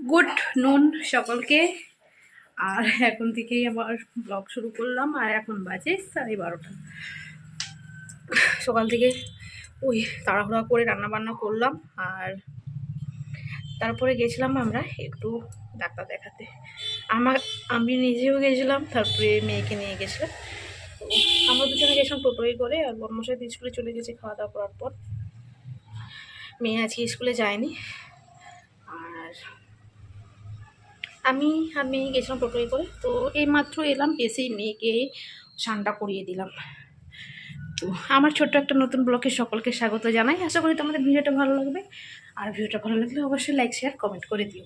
Good নুন সকলকে। আর এখন থেকেই আবার ব্লগ শুরু করলাম। আর এখন বাজে 12:30। সকাল থেকে ওই তাড়াহুড়া করে রান্না বান্না করলাম। আর তারপরে গেছিলাম আমরা একটু ডাক্তার দেখাতে। আমি নিজেও গেছিলাম, তারপরে মেয়েকে নিয়ে গেছিলাম। তো আমরা দুজনে গেছিলাম টোটোয় করে। আর বর্মশাই স্কুলে চলে গেছে খাওয়া দাওয়া করার পর। মেয়ে আজকে স্কুলে যায়নি। আর আমি গেছিলাম টোটোয় করে। তো এইমাত্র এলাম, এসেই মেয়েকে স্নানটা করিয়ে দিলাম। তো আমার ছোট্ট একটা নতুন ব্লগে সকলকে স্বাগত জানাই। আশা করি তোমাদের ভিডিওটা ভালো লাগবে। আর ভিডিওটা ভালো লাগলে অবশ্যই লাইক শেয়ার কমেন্ট করে দিও।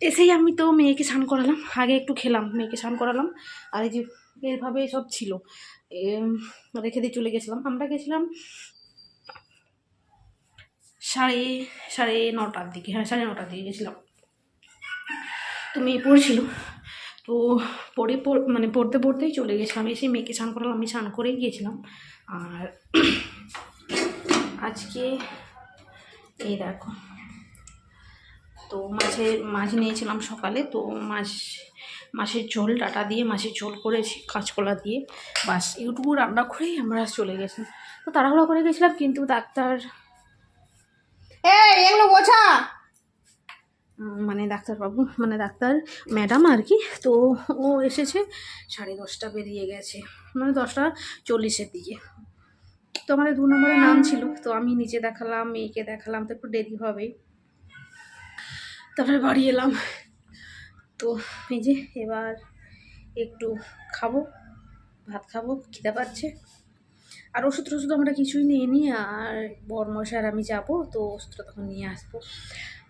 এসেই আমি তো মেয়েকে স্নান করালাম, আগে একটু খেলাম, মেয়েকে স্নান করালাম। আর এই যে এভাবে সব ছিল রেখে দিয়ে চলে গেছিলাম। আমরা গেছিলাম সাড়ে নটার দিকে। হ্যাঁ, 9:30 দিকে গেছিলাম। তো মেয়ে পড়ছিল, তো পড়তে পড়তেই চলে গেছিলাম। এসে মেয়েকে স্নান করালাম, আমি স্নান করেই গিয়েছিলাম। আর আজকে এই দেখো, তো মাছ নিয়েছিলাম সকালে। তো মাছের ঝোল, ডাটা দিয়ে মাছের ঝোল করেছি কাঁচকলা দিয়ে। বাস এইটুকু রান্না করেই আমরা চলে গেছিলাম। তো তাড়াহুড়া করে গেছিলাম, কিন্তু ডাক্তার এগুলো বোঝা ডাক্তারবাবু ডাক্তার ম্যাডাম আর কি। তো ও এসেছে 10:30 বেরিয়ে গেছে, 10:40 দিকে। তো আমাদের 2 নম্বরে নাম ছিল। তো আমি নিচে দেখালাম, মেয়েকে দেখালাম, তো একটু দেরি হবে। তারপরে বাড়ি এলাম। তো এই যে এবার একটু খাবো, ভাত খাবো, খিদে পাচ্ছে। আর ওষুধ আমরা কিছুই নিয়ে নিই। আর বরমশাই আর আমি যাবো, তো ওষুধটা তখন নিয়ে আসবো।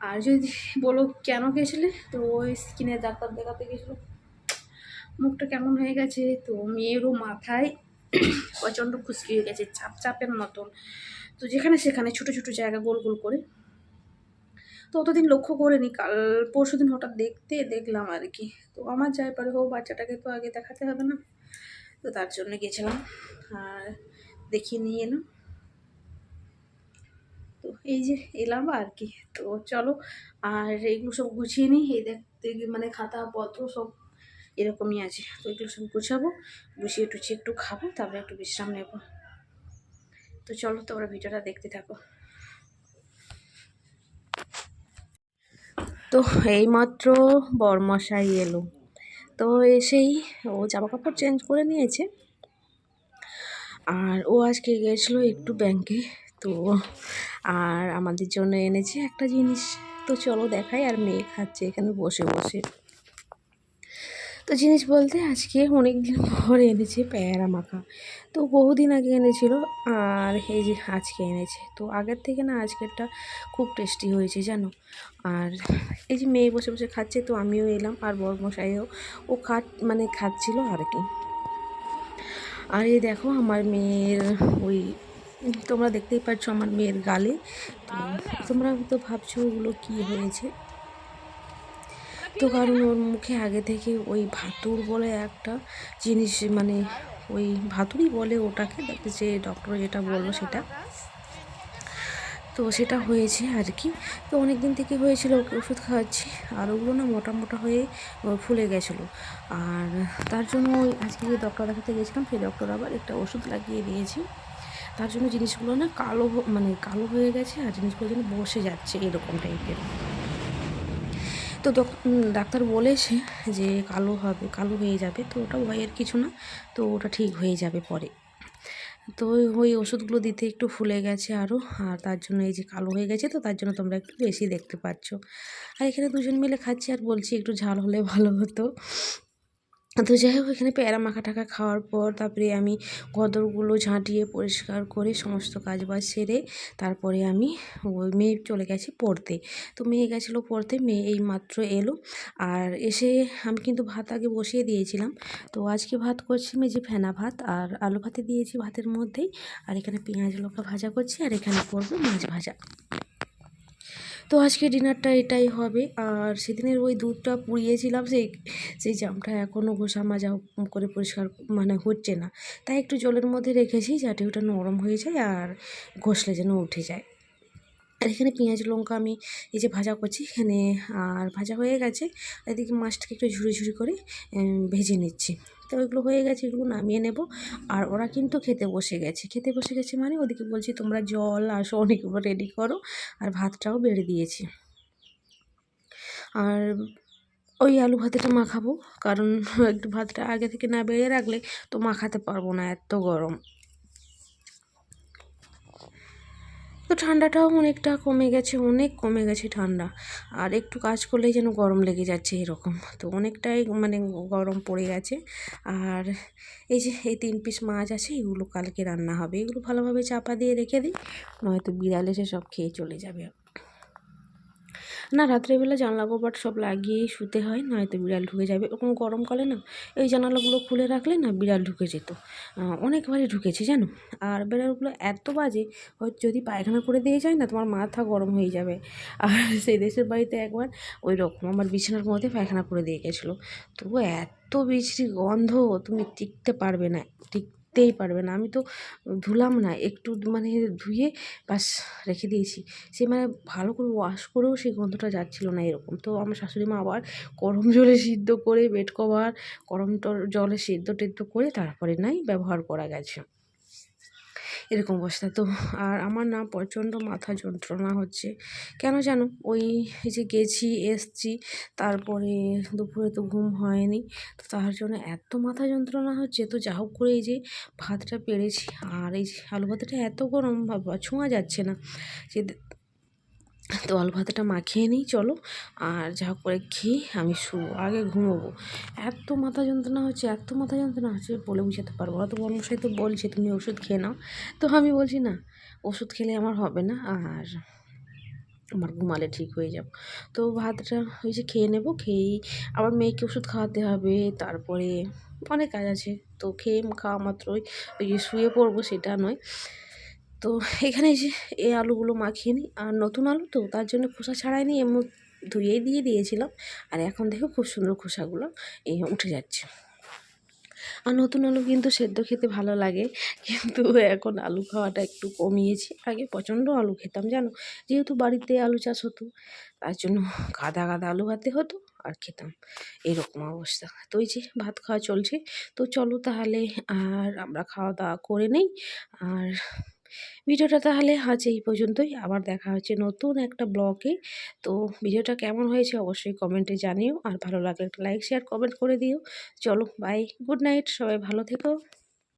আর যদি বলো কেন গেছিলে, তো ওই স্কিনের ডাক্তার দেখাতে গেছিলো। মুখটা কেমন হয়ে গেছে, তো মেয়েরও মাথায় প্রচণ্ড খুশকি হয়ে গেছে, চাপের মতন। তো যেখানে সেখানে ছোটো ছোটো জায়গা গোল গোল করে। তো অতদিন লক্ষ্য করিনি, কাল পরশু দিন হঠাৎ দেখলাম আর কি। তো আমার যাই পারে হোক, বাচ্চাটাকে তো আগে দেখাতে হবে না। তো তার জন্য গেছিলাম আর দেখিয়ে নিয়ে এলাম। তো এই যে এলাম আর কি। তো চলো, আর এগুলো সব গুছিয়ে নিই। এই দেখতে খাতা পত্র সব এরকমই আছে। তো এগুলো সব গুছাবো, গুছিয়ে টুছিয়ে একটু খাবো, তারপরে একটু বিশ্রাম নেব। তো চলো, তোমরা ভিডিওটা দেখতে থাকো। তো এইমাত্র বরমশাই এলো। তো এসেই ও জামা কাপড় চেঞ্জ করে নিয়েছে। আর ও আজকে গেছিলো একটু ব্যাংকে। তো আর আমাদের জন্য এনেছে একটা জিনিস। তো চলো দেখাই। আর মেয়ে খাচ্ছে এখানে বসে বসে। তো জিনিস বলতে আজকে অনেক দিন পর এনেছে পেয়ারা মাখা। তো বহুদিন আগে এনেছিল, আর এই যে আজকে এনেছে। তো আগের থেকে না আজকেরটা খুব টেস্টি হয়েছে জানো। আর এই যে মেয়ে বসে বসে খাচ্ছে, তো আমিও এলাম। আর বরমশাইও ও খাচ্ছিল আর কি। আর এই দেখো আমার মেয়ের ওই, তোমরা দেখতেই পাচ্ছ আমার মেয়ের গালে। তো তোমরা তো ভাবছো ওগুলো কী হয়েছে। তো কারণ ওর মুখে আগে থেকে ওই ভাতুর বলে একটা জিনিস, ওই ভাতুরই বলে ওটাকে, যে ডক্টর যেটা বললো সেটা। তো সেটা হয়েছে আর কি। তো অনেক দিন থেকে হয়েছিল, ওকে ওষুধ খাওয়াচ্ছি। আর ওগুলো না মোটা মোটা হয়ে ফুলে গেছিলো। আর তার জন্য আজকে যে ডক্টর দেখাতে গেছিলাম, সেই ডক্টর আবার একটা ওষুধ লাগিয়ে দিয়েছে। তার জন্য জিনিসগুলো না কালো হয়ে গেছে। আর জিনিসগুলো যেন বসে যাচ্ছে এরকম টাইপের। তো ডাক্তার বলেছে যে কালো হয়ে যাবে। তো ওটা ভয়ের কিছু না, তো ওটা ঠিক হয়ে যাবে পরে। তো ওই ওষুধগুলো দিতে একটু ফুলে গেছে আরও। আর তার জন্য এই যে কালো হয়ে গেছে। তো তার জন্য তোমরা একটু বেশি দেখতে পাচ্ছ। আর এখানে দুজন মিলে খাচ্ছি, আর বলছি একটু ঝাল হলে ভালো হতো। তো যাই হোক, এখানে পেয়ারা মাখা টাকা খাওয়ার পর তারপরে আমি ঘরদোরগুলো ঝাঁটিয়ে পরিষ্কার করে সমস্ত কাজবাজ সেরে তারপরে আমি ওই মেয়ে চলে গেছি পড়তে। তো মেয়ে গেছিলো পড়তে, মেয়ে এই মাত্র এলো। আর এসে আমি কিন্তু ভাত আগে বসিয়ে দিয়েছিলাম। তো আজকে ভাত করছি মেজে ফেনা ভাত, আর আলু ভাতে দিয়েছি ভাতের মধ্যেই। আর এখানে পেঁয়াজ লঙ্কা ভাজা করছি, আর এখানে করবো মাছ ভাজা। তো আজকে ডিনারটা এটাই হবে। আর সেদিনের ওই দুধটা পুড়িয়েছিলাম, সেই জামটা এখনও ঘষা মাজা করে পরিষ্কার হচ্ছে না। তাই একটু জলের মধ্যে রেখেছি, যাতে ওটা নরম হয়ে যায় আর ঘষলে যেন উঠে যায়। আর এখানে পেঁয়াজ লঙ্কা আমি এই যে ভাজা করছি এখানে, আর ভাজা হয়ে গেছে। এদিকে মাছটাকে একটু ঝুড়ি ঝুড়ি করে ভেজে নিচ্ছি। তো এগুলো হয়ে গেছে, এগুলো নামিয়ে নেব। আর ওরা কিন্তু খেতে বসে গেছে মানে ওদিকে বলছি তোমরা জল আসো অনেকগুলো রেডি করো, আর ভাতটাও বেড়ে দিয়েছি। আর ওই আলু ভাতেটা মাখাবো, কারণ একটু ভাতটা আগে থেকে না বেড়ে রাখলে তো মাখাতে পারবো না, এত গরম। তো ঠান্ডাটাও অনেকটা কমে গেছে, অনেক কমে গেছে ঠান্ডা। আর একটু কাজ করলেই যেন গরম লেগে যাচ্ছে এরকম, তো অনেকটাই মানে গরম পড়ে গেছে। আর এই যে এই 3 পিস মাছ আছে, এগুলো কালকে রান্না হবে। এগুলো ভালোভাবে চাপা দিয়ে রেখে দিই, নয়তো বিড়াল এসে সব খেয়ে চলে যাবে। না, রাত্রেবেলা জানলা কপাট সব লাগিয়েই শুতে হয়, নয়তো বিড়াল ঢুকে যাবে। ওরকম গরমকালে না এই জানালাগুলো খুলে রাখলে না বিড়াল ঢুকে যেত, অনেকবারই ঢুকেছে জানো। আর বিড়ালগুলো এত বাজে, যদি পায়খানা করে দিয়ে যায় না তোমার মাথা গরম হয়ে যাবে। আর সেই দেশের বাড়িতে একবার ওই রকম আমার বিছানার মধ্যে পায়খানা করে দিয়ে গেছিলো। তবু এত বিশ্রী গন্ধ, তুমি টিকতেই পারবে না। আমি তো ধুলাম না, একটু মানে ধুয়ে বাস রেখে দিয়েছি। সে মানে ভালো করে ওয়াশ করেও সেই গন্ধটা যাচ্ছিল না এরকম। তো আমার শাশুড়ি মা আবার গরম জলে সিদ্ধ করে বেড কভার গরম জলে সিদ্ধ-টিদ্ধ করে তারপরে নাই ব্যবহার করা গেছে। এরকম অবস্থা। তো আর আমার না প্রচণ্ড মাথা যন্ত্রণা হচ্ছে। কেন জানো? ওই এই যে গেছি, এসছি, তারপরে দুপুরে তো ঘুম হয়নি। তো তার জন্য এত মাথা যন্ত্রণা হচ্ছে। তো যা হোক করে এই যে ভাতটা পেড়েছি, আর এই যে আলু ভাতেটা এত গরম বাবা ছোঁয়া যাচ্ছে না। সে তো আলু ভাতেটা মাখিয়ে নিই চলো, আর যা হোক করে খেয়ে আমি আগে ঘুমোবো। এত মাথা যন্ত্রণা হচ্ছে, এত মাথা যন্ত্রণা হচ্ছে বলে বুঝাতে পারবো না। তো বর্মশাই তো বলছে তুমি ওষুধ খেয়ে নাও। তো আমি বলছি না, ওষুধ খেলে আমার হবে না, আর আমার ঘুমালে ঠিক হয়ে যাব। তো ভাতটা ওই যে খেয়ে নেব, খেয়েই আবার মেয়েকে ওষুধ খাওয়াতে হবে, তারপরে অনেক কাজ আছে। তো খাওয়া মাত্রই ওই যে শুয়ে পড়বো সেটা নয়। তো এখানে এই যে এই আলুগুলো মাখিয়ে নিই, আর নতুন আলু তো তার জন্য খোসা ছাড়াই নিই, এমন ধুয়েই দিয়ে দিয়েছিলাম। আর এখন দেখো খুব সুন্দর খোসাগুলো উঠে যাচ্ছে। আর নতুন আলু কিন্তু সেদ্ধ খেতে ভালো লাগে, কিন্তু এখন আলু খাওয়াটা একটু কমিয়েছি। আগে প্রচণ্ড আলু খেতাম জানো, যেহেতু বাড়িতে আলু চাষ হতো, তার জন্য গাদা গাদা আলু ভাতে হতো আর খেতাম, এরকম অবস্থা। তো এই যে ভাত খাওয়া চলছে, তো চলো তাহলে আর আমরা খাওয়া দাওয়া করে নেই। আর ভিডিওটা তাহলে আজ এই পর্যন্তই, আবার দেখা হচ্ছে নতুন একটা ব্লগে। তো ভিডিওটা কেমন হয়েছে অবশ্যই কমেন্টে জানিও, আর ভালো লাগলে একটা লাইক শেয়ার কমেন্ট করে দিও। চলো বাই, গুড নাইট, সবাই ভালো থেকো।